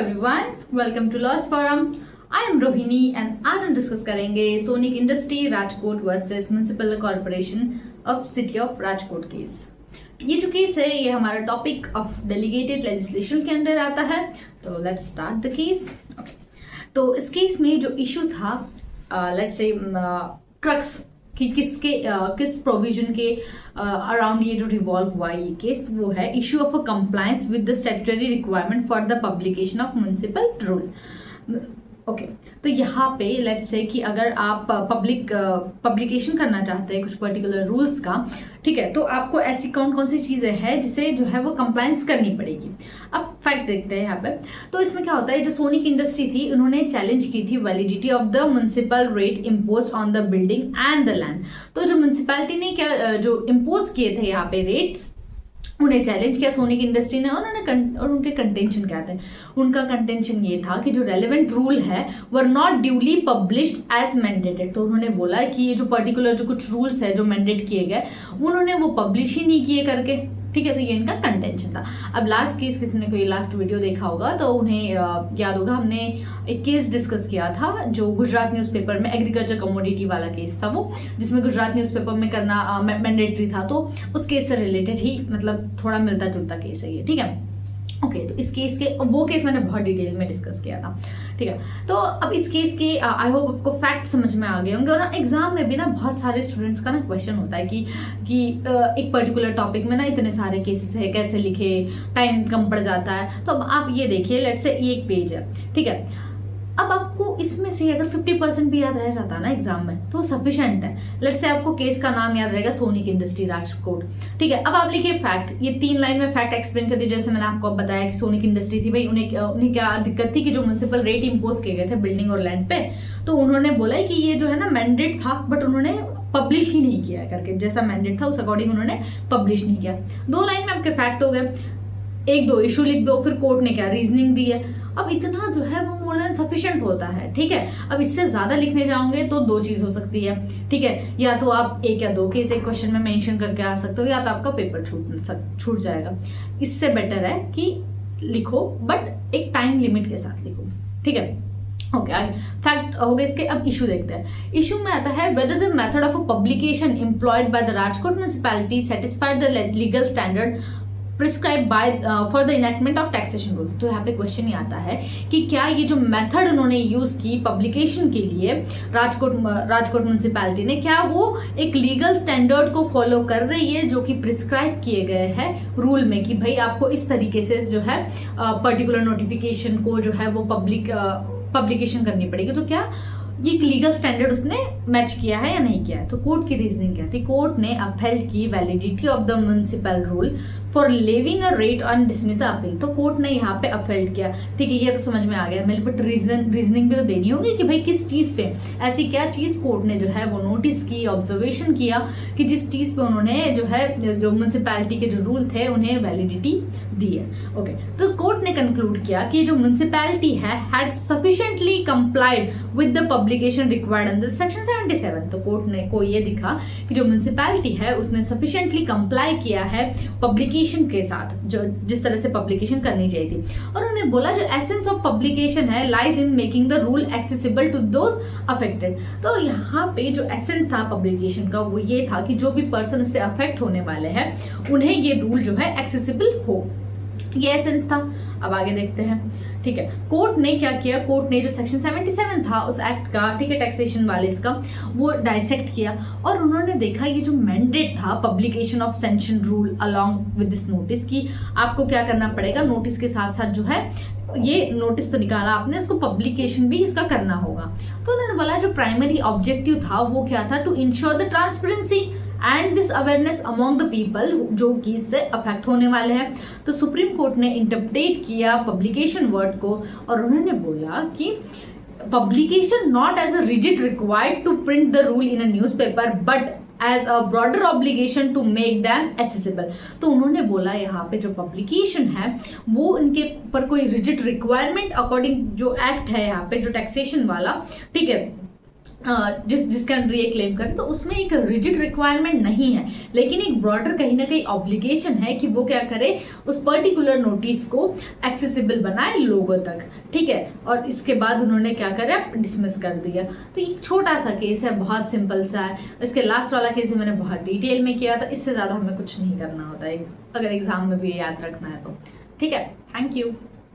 Everyone, welcome to loss forum. I am Rohini and आज हम discuss करेंगे sonic industry Rajkot versus municipal corporation of city of Rajkot case. ये जो case है ये हमारा टॉपिक ऑफ डेलीगेटेड लेजिस्लेशन के अंडर आता है। तो लेट्स स्टार्ट द केस। तो इस केस में जो इशू था, लेट्स से क्रक्स कि किस प्रोविजन के अराउंड ये जो रिवॉल्व हुआ ये केस, वो है issue of a compliance with the statutory requirement for the publication of municipal rule. Okay, तो यहाँ पे लेट्स से कि अगर आप पब्लिकेशन करना चाहते हैं कुछ पर्टिकुलर रूल्स का, ठीक है, तो आपको ऐसी कौन कौन सी चीजें हैं जिसे जो है वो कंप्लायंस करनी पड़ेगी। अब फैक्ट देखते हैं यहाँ पे। तो इसमें क्या होता है, जो सोनिक इंडस्ट्री थी उन्होंने चैलेंज की थी validity of the municipal rate impose on the building and the land. तो जो म्युनिसिपैलिटी ने क्या जो इम्पोज किए थे यहाँ पे रेट्स, उन्हें चैलेंज किया सोनिक इंडस्ट्री ने। और उनके कंटेंशन क्या थे? उनका कंटेंशन ये था कि जो रेलेवेंट रूल है were not duly published as mandated. तो उन्होंने बोला कि ये जो पर्टिकुलर जो कुछ रूल्स है जो मैंडेट किए गए उन्होंने वो पब्लिश ही नहीं किए करके, ठीक है। तो ये इनका कंटेंशन था। अब लास्ट केस, किसी ने कोई लास्ट वीडियो देखा होगा तो उन्हें याद होगा, हमने एक केस डिस्कस किया था जो गुजरात न्यूज़पेपर में एग्रीकल्चर कमोडिटी वाला केस था, वो जिसमें गुजरात न्यूज़पेपर में करना मैंडेटरी था। तो उस केस से रिलेटेड ही मतलब थोड़ा मिलता जुलता केस है ये, ठीक है। ओके, तो इस केस के वो केस मैंने बहुत डिटेल में डिस्कस किया था, ठीक है। तो अब इस केस के आई होप आपको फैक्ट समझ में आ गए होंगे। और एग्जाम में भी ना बहुत सारे स्टूडेंट्स का ना क्वेश्चन होता है कि एक पर्टिकुलर टॉपिक में ना इतने सारे केसेस है, कैसे लिखे, टाइम कम पड़ जाता है। तो अब आप ये देखिए, लेट्स से ये एक पेज है, ठीक है। अब आपको इसमें से अगर 50% भी याद रह जाता है ना एग्जाम में तो सफिशिएंट है। लेट्स से आपको केस का नाम याद रहेगा सोनिक इंडस्ट्री राजकोट, ठीक है। अब आप लिखिए फैक्ट, ये 3 लाइन में फैक्ट एक्सप्लेन कर दीजिए। जैसे मैंने आपको बताया कि सोनिक इंडस्ट्री थी भाई, उन्हें क्या दिक्कत थी कि जो म्युनिसिपल रेट इम्पोज किए गए थे बिल्डिंग और लैंड पे, तो उन्होंने बोला कि ये जो है ना मैंडेट था बट उन्होंने पब्लिश ही नहीं किया करके, जैसा मैंडेट था उस अकॉर्डिंग उन्होंने पब्लिश नहीं किया। 2 लाइन में आपके फैक्ट हो गए। 1-2 इशू लिख दो, फिर कोर्ट ने क्या रीजनिंग दी है। अब इतना जो है वो मोर देन सफिशिएंट होता है, ठीक है। अब इससे ज्यादा लिखने जाओगे तो 2 चीज हो सकती है, ठीक है। या तो आप 1 या 2 केस एक क्वेश्चन में मेंशन करके आ सकते हो, या तो आपका पेपर छूट जाएगा। इससे बेटर है कि लिखो बट एक टाइम लिमिट के साथ लिखो, ठीक है। ओके, फैक्ट हो गए इसके। अब इशू देखते हैं। इशू में आता है whether the method of publication employed by the Rajkot municipality satisfied the legal standard prescribe by for the enactment of taxation rule. तो यहाँ पे क्वेश्चन ये आता है कि क्या ये जो मेथड उन्होंने यूज की पब्लिकेशन के लिए राजकोट म्युनिसिपैलिटी ने, क्या वो एक लीगल स्टैंडर्ड को फॉलो कर रही है जो कि प्रिस्क्राइब किए गए हैं रूल में, कि भाई आपको इस तरीके से जो है पर्टिकुलर नोटिफिकेशन को जो है वो पब्लिकेशन करनी पड़ेगी। तो क्या ये लीगल स्टैंडर्ड उसने मैच किया है या नहीं किया है? तो कोर्ट की रीजनिंग क्या थी? कोर्ट ने अपहेल्ड की validity of the municipal rule for living a rate on dismissal appeal. तो कोर्ट ने यहाँ पे अपहेल्ड किया, ठीक है। ये तो समझ में आ गया मेरे, बट रीजनिंग भी तो देनी होगी कि भाई किस चीज पे, ऐसी क्या चीज कोर्ट ने जो है वो नोटिस की, ऑब्जर्वेशन किया कि जिस चीज पे उन्होंने जो है जो म्युनिसिपैलिटी के जो रूल थे उन्हें वैलिडिटी दी है। ओके, तो कोर्ट ने कंक्लूड किया कि जो म्युनिसिपैलिटी है had sufficiently complied with the publication required under section 77। तो कोर्ट ने को ये दिखा कि जो म्युनिसिपैलिटी है उसने सफिशिएंटली कंप्लाई किया है पब्लिकेशन के साथ, जो जिस तरह से पब्लिकेशन करनी चाहिए थी। और उन्होंने बोला जो एसेंस ऑफ पब्लिकेशन है lies in making the rule accessible to those affected. तो यहाँ पे जो एसेंस था पब्लिकेशन का वो ये था कि जो भी पर्सन इससे अफेक्ट होने वाले हैं उन्हें ये रूल जो है एक्सेसिबल हो, ये एसेंस था। अब आगे देखते हैं, ठीक है। कोर्ट ने क्या किया, कोर्ट ने जो सेक्शन 77 था उस एक्ट का, ठीक है, टैक्सेशन वाले इसका, वो डाइसेक्ट किया और उन्होंने देखा ये जो मैंडेट था publication of sanction rule along with this notice, की आपको क्या करना पड़ेगा, नोटिस के साथ साथ जो है ये नोटिस तो निकाला आपने, इसको पब्लिकेशन भी इसका करना होगा। तो उन्होंने बोला जो प्राइमरी ऑब्जेक्टिव था वो क्या था, to ensure the transparency and this awareness among the people जो कि इससे अफेक्ट होने वाले हैं। तो सुप्रीम कोर्ट ने इंटरप्रेट किया पब्लिकेशन वर्ड को और उन्होंने बोला कि publication not as a rigid required to print the rule in a newspaper but as a broader obligation to make them accessible. तो उन्होंने बोला यहाँ पे जो पब्लिकेशन है वो इनके पर कोई रिजिड रिक्वायरमेंट अकॉर्डिंग जो एक्ट है यहाँ पे जो टैक्सेशन वाला, ठीक है, जिसके अंडर ये क्लेम करे, तो उसमें एक रिजिड रिक्वायरमेंट नहीं है, लेकिन एक ब्रॉडर कहीं ना कहीं ऑब्लिगेशन है कि वो क्या करे, उस पर्टिकुलर नोटिस को एक्सेसिबल बनाए लोगों तक, ठीक है। और इसके बाद उन्होंने क्या करा, डिसमिस कर दिया। तो ये छोटा सा केस है, बहुत सिंपल सा है। इसके लास्ट वाला केस भी मैंने बहुत डिटेल में किया था, इससे ज़्यादा हमें कुछ नहीं करना होता है अगर एग्जाम में भी याद रखना है तो, ठीक है। Thank you.